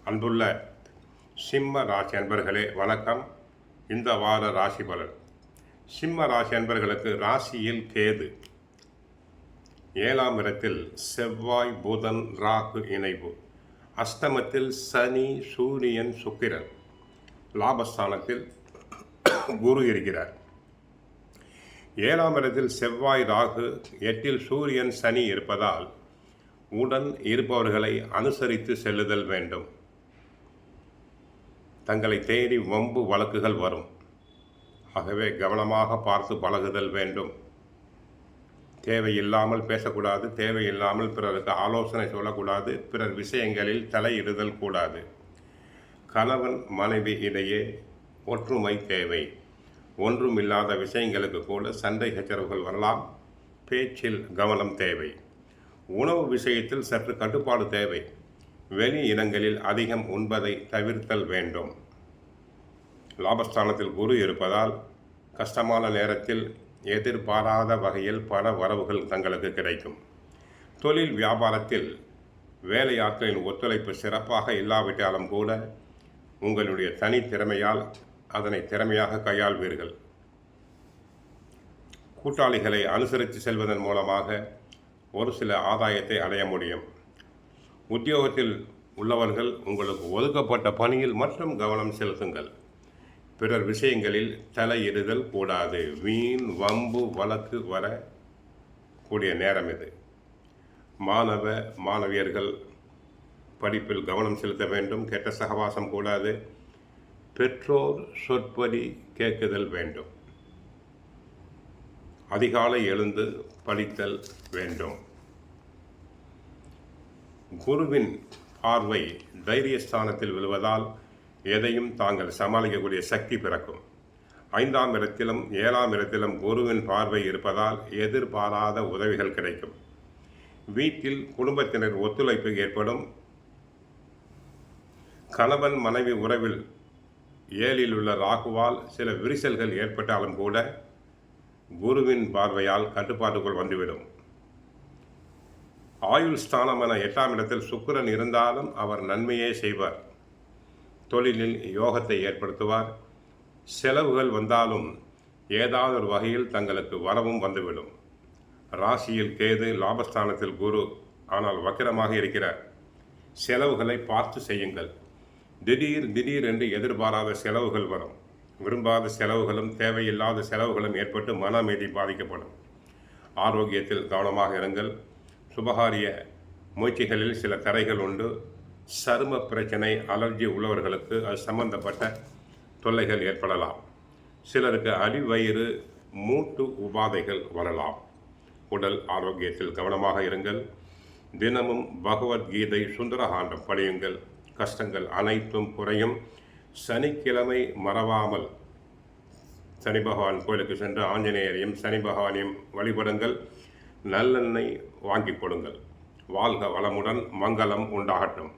அன்புள்ள சிம்ம ராசி அன்பர்களே வணக்கம். இந்த வார ராசி பலன். சிம்ம ராசி அன்பர்களுக்கு ராசியில் கேது, 7ஆம் இடத்தில் செவ்வாய், புதன், ராகு இணைவு, அஷ்டமத்தில் சனி, சூரியன், சுக்கிரன், லாபஸ்தானத்தில் குரு இருக்கிறார். 7ஆம் இடத்தில் செவ்வாய், ராகு, 8இல் சூரியன், சனி இருப்பதால் உடன் இருப்பவர்களை அனுசரித்து செல்லுதல் வேண்டும். தங்களை தேடி வம்பு வழக்குகள் வரும். ஆகவே கவனமாக பார்த்து பழகுதல் வேண்டும். தேவையில்லாமல் பேசக்கூடாது, தேவையில்லாமல் பிறருக்கு ஆலோசனை சொல்லக்கூடாது, பிறர் விஷயங்களில் தலையிடுதல் கூடாது. கணவன் மனைவி இடையே ஒற்றுமை தேவை. ஒன்றுமில்லாத விஷயங்களுக்கு கூட சண்டை சச்சரவுகள் வரலாம். பேச்சில் கவனம் தேவை. உணவு விஷயத்தில் சற்று கட்டுப்பாடு தேவை. வெளி இடங்களில் அதிகம் உண்பதை தவிர்த்தல் வேண்டும். லாபஸ்தானத்தில் குரு இருப்பதால் கஷ்டமான நேரத்தில் எதிர்பாராத வகையில் பண வரவுகள் தங்களுக்கு கிடைக்கும். தொழில் வியாபாரத்தில் வேலையாட்களின் ஒத்துழைப்பு சிறப்பாக இல்லாவிட்டாலும் கூட உங்களுடைய தனித்திறமையால் அதனை திறமையாக கையாள்வீர்கள். கூட்டாளிகளை அனுசரித்து செல்வதன் மூலமாக ஒரு சில ஆதாயத்தை அடைய முடியும். உத்தியோகத்தில் உள்ளவர்கள் உங்களுக்கு ஒதுக்கப்பட்ட பணியில் மட்டும் கவனம் செலுத்துங்கள். பிறர் விஷயங்களில் தலையிடுதல் கூடாது. வீண் வம்பு வழக்கு வர கூடிய நேரம் இது. மாணவியர்கள் படிப்பில் கவனம் செலுத்த வேண்டும். கெட்ட சகவாசம் கூடாது. பெற்றோர் சொற்படி கேட்குதல் வேண்டும். அதிகாலை எழுந்து படித்தல் வேண்டும். குருவின் பார்வை தைரியஸ்தானத்தில் விழுவதால் எதையும் தாங்கள் சமாளிக்கக்கூடிய சக்தி பிறக்கும். 5ஆம் இடத்திலும் 7ஆம் இடத்திலும் குருவின் பார்வை இருப்பதால் எதிர்பாராத உதவிகள் கிடைக்கும். வீட்டில் குடும்பத்தினர் ஒத்துழைப்பு ஏற்படும். கணவன் மனைவி உறவில் 7இல் உள்ள ராகுவால் சில விரிசல்கள் ஏற்பட்டாலும் கூட குருவின் பார்வையால் கட்டுப்பாட்டுக்குள் வந்துவிடும். ஆயுள் ஸ்தானமான 8ஆம் இடத்தில் சுக்கிரன் இருந்தாலும் அவர் நன்மையே செய்வார். தொழிலில் யோகத்தை ஏற்படுத்துவார். செலவுகள் வந்தாலும் ஏதாவது ஒரு வகையில் தங்களுக்கு வரவும் வந்துவிடும். ராசியில் கேது, லாபஸ்தானத்தில் குரு, ஆனால் வக்கிரமாக இருக்கிறார். செலவுகளை பார்த்து செய்யுங்கள். திடீர் என்று எதிர்பாராத செலவுகள் வரும். விரும்பாத செலவுகளும் தேவையில்லாத செலவுகளும் ஏற்பட்டு மன அமைதி பாதிக்கப்படும். ஆரோக்கியத்தில் கவனமாக இருங்கள். சுபகாரிய முயற்சிகளில் சில தடைகள் உண்டு. சரும பிரச்சனை, அலர்ஜி உள்ளவர்களுக்கு அது சம்பந்தப்பட்ட தொல்லைகள் ஏற்படலாம். சிலருக்கு அடிவயிறு, மூட்டு உபாதைகள் வரலாம். உடல் ஆரோக்கியத்தில் கவனமாக இருங்கள். தினமும் பகவத்கீதை, சுந்தரகாண்டம் படியுங்கள். கஷ்டங்கள் அனைத்தும் குறையும். சனிக்கிழமை மறவாமல் சனி பகவான் கோயிலுக்கு சென்று ஆஞ்சநேயரையும் சனி பகவானையும் வழிபடுங்கள். நல்லெண்ணெய் வாங்கி கொடுங்கள். வாழ்க வளமுடன். மங்களம் உண்டாகட்டும்.